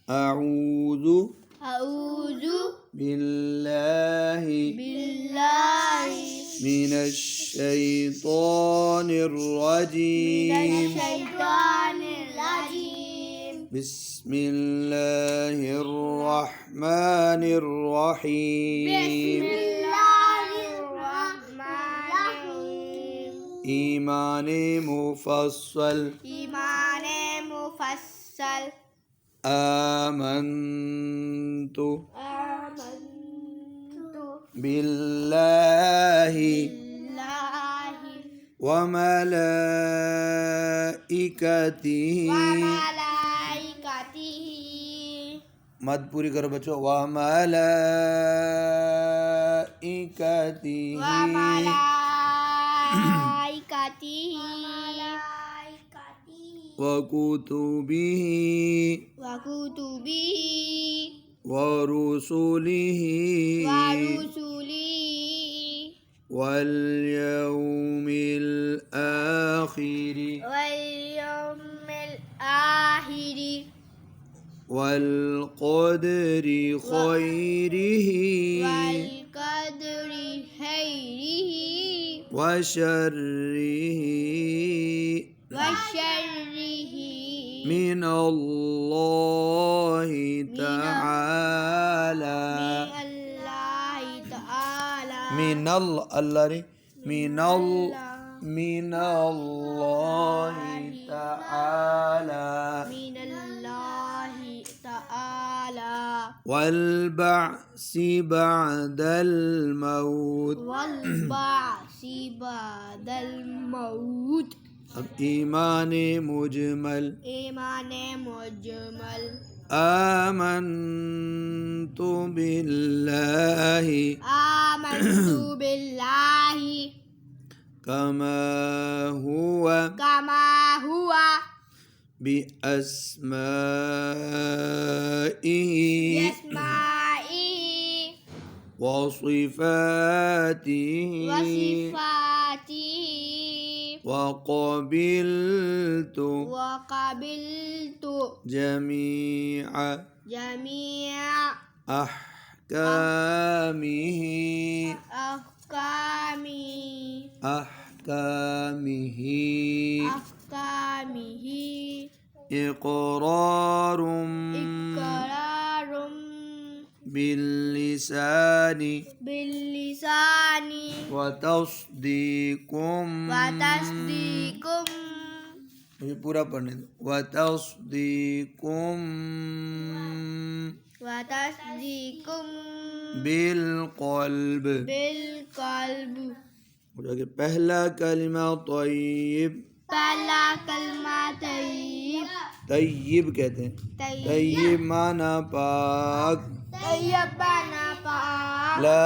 أعوذ أعوذ بالله بالله من الشيطان من الرجيم الشيطان الرجيم بسم الله الرحمن بسم الرحيم الله الرحمن الرحيم ایمان مفصل ایمان مفصل آمنت آمنت بالله بالله وملائكته وملائكته मत पूरी करो बच्चों वमलाइकतिही وملائكته वकुतुबिही وكتبه वरुसुलिही ورسله वल्यौमिल आखिर واليوم الآخر والقدر خيره والقدر خيره وشره وشره من الله تعالى الله تعالى من الله من الله تعالى من الله تعالى والبعث بعد الموت والبعث بعد الموت अब ईमान मुजमल ایمان مجمل آمنت بالله آمنت بالله كما هو كما هو بأسمائه بأسمائه وصفاته وصفاته وقبلت وقبلت جميع جميع أحكامه أحكامه إقرار إقرار باللسان باللسان وتصديق وتصديق मुझे पूरा पढ़ने दो وتصديق وتصديق بالقلب بالقلب मुझे पहला कलिमा तय्यब पहला कलमा तय्यब तय्यब कहते हैं तय्यब माना पाक तय्यब माना पाक ला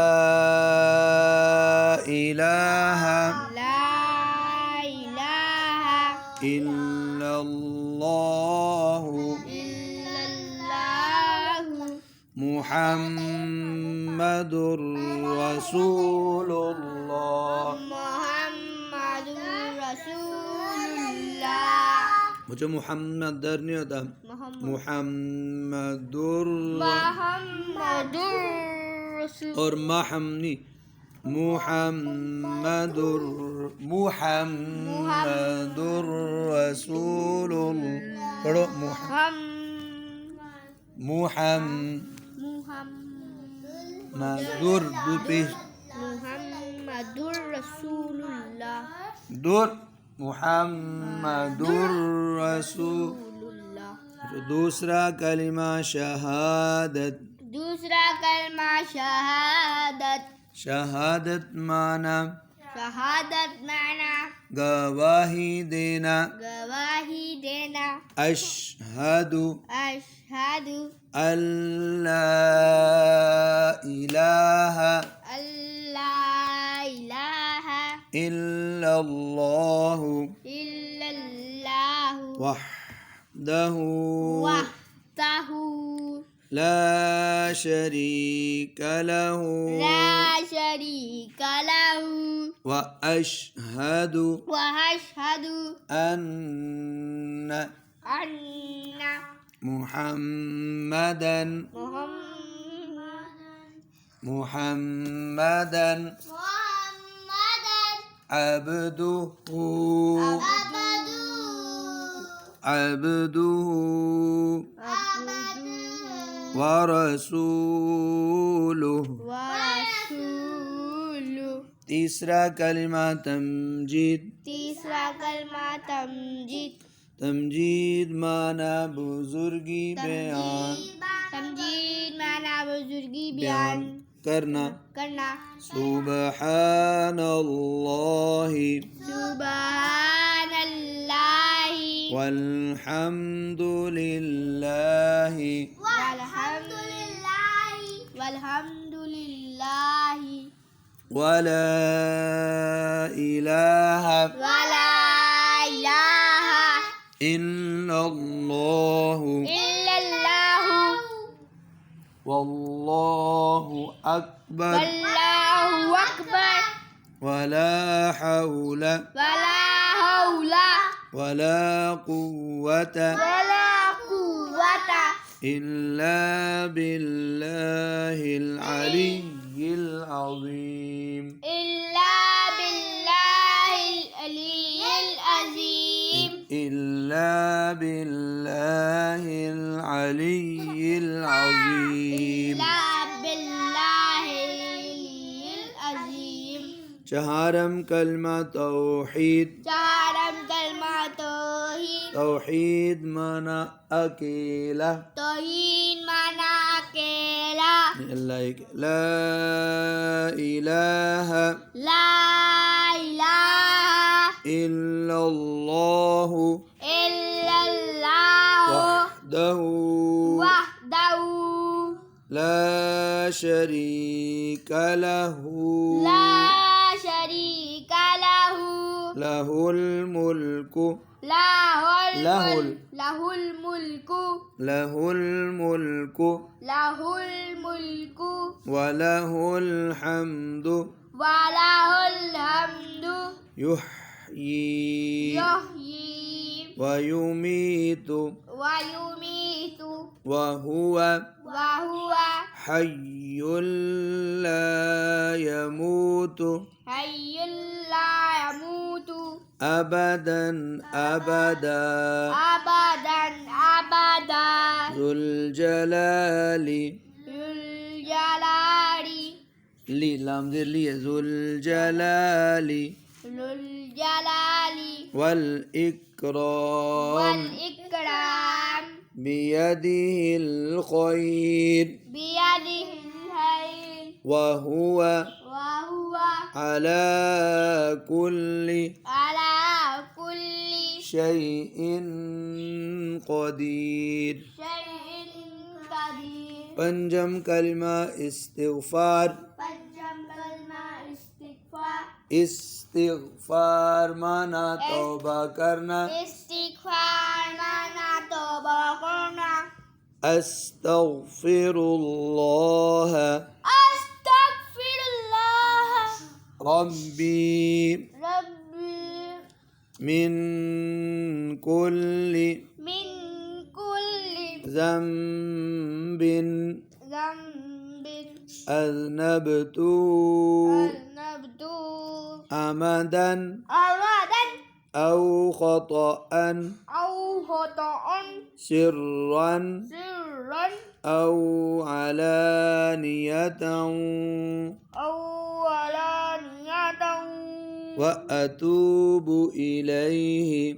इलाहा ला इलाहा इल्लल्लाहु इल्लल्लाहु मुहम्मदुर रसूलुल्लाह मुहम्मदुर रसूलुल्लाह मुझे मुहम्मद दर नहीं होता मुहम्मदुर और महमनी मुहम्मदुर रसूलुल्लाह पढ़ो मुहम्मदुर मुहम्मदुर रसूलुल्लाह दूर मुहम्मदुर रसूल दूसरा कलिमा शहादत दूसरा कलमा शहादत शहादत माना गवाही देना गवाही देना अशहदु अशहदु अल्ला इलाहा अल्ला इलाहा इल्लल्लाहु इल्लल्लाहु वहदहु वहदहु ला शरीक लहु ला शरीक लहु وأشهد وأشهد أن محمدا محمدا عبده ورسوله. तीसरा कलिमा तमजीद. तमजीद माना बुजुर्गी बयान करना. सुब्हानल्लाहि वल्हम्दुलिल्लाहि वला इलाहा इल्लल्लाहु वल्लाहु अकबर वला हौल वला कुव्वत इल्ला बिल्लाहिल अलिय्यिल अज़ीम. إلا بالله العلي العظيم. چہارم کلمہ توحید. توحید مانا اکیلا. اللہ ایک. لا الہ إلا الله وحده لا شريك له له الملك وله الحمد يحيي ويميت وهو حي لا يموت أبدا ذو الجلال ذو الجلال والإكرام بيده الخير وهو على كل شيء قدير. پنجم کلمہ استغفار. استغفار مانا توبہ کرنا. استغفر الله ربي من كل ذنب أذنبته عمدا أو خطأ سرا أو علانية وأتوب إليه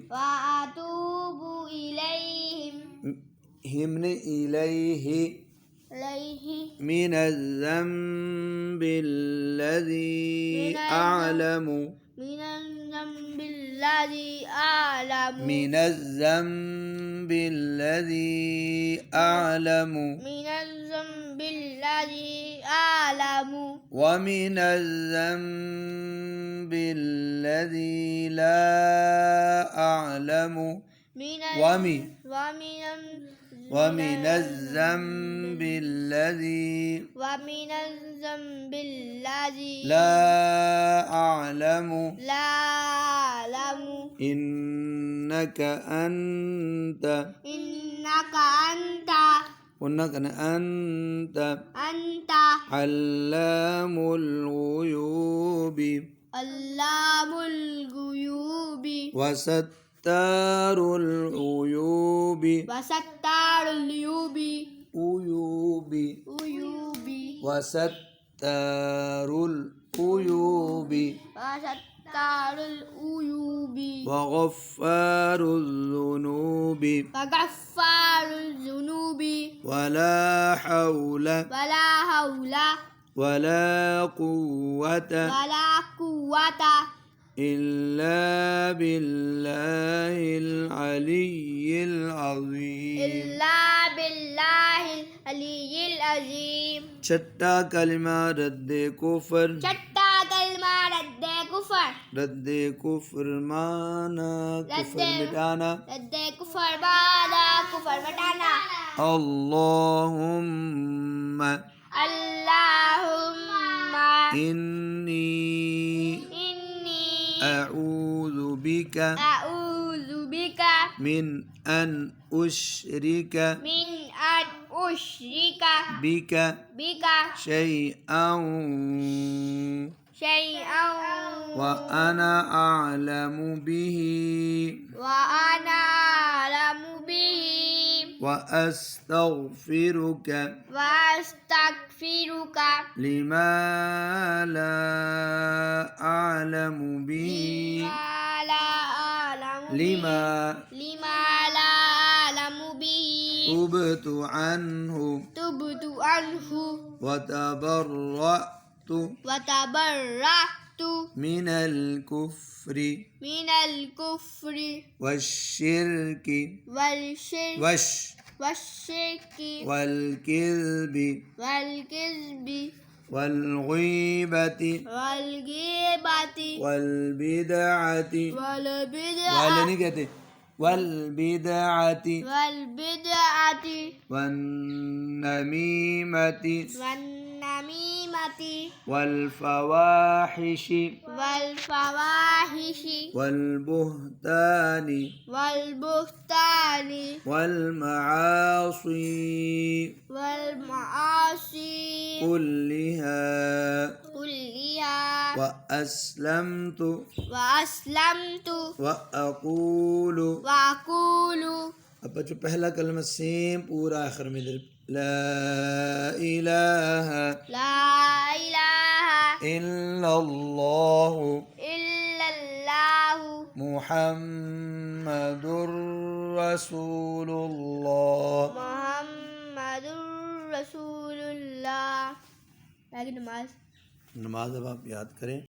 من الذنب الذي أعلم ومن الذنب الذي لا أعلم ومن الذنب الذي لا أعلم إنك أنت إنك أنت قلنا كان أنت علام الغيوب علام الغيوب وستار العيوب وستار العيوب عيوب وستار العيوب وستار العيوب وغفار الذنوب وغفار الذنوب ولا حول ولا قوة إلا بالله العلي العظيم إلا بالله العلي العظيم چھٹا کلمہ رد کفر چھٹا کلمہ رد کفر رد کفر مانا کفر مٹانا رد کفر مانا کفر مٹانا اللہم اللہم انی اعوذ بک أعوذ بك من ان اشرک من أن أشرك بک بك شیئا شيئا وأنا أعلم به وأنا أعلم به وأستغفرك وأستغفرك لما لا أعلم به لما لا أعلم به تبت عنه وتبرأت من الكفر والشرك والشرك والكذب والغيبة والبدعة والبدعة والنميمة والفواحش والبهتان والمعاصي كلها وأسلمت وأقول اب بچو پہلا کلمہ سیم پورا آخر میں در لا الہ الا اللہ محمد رسول اللہ محمد رسول اللہ. نماز نماز اب آپ یاد کریں.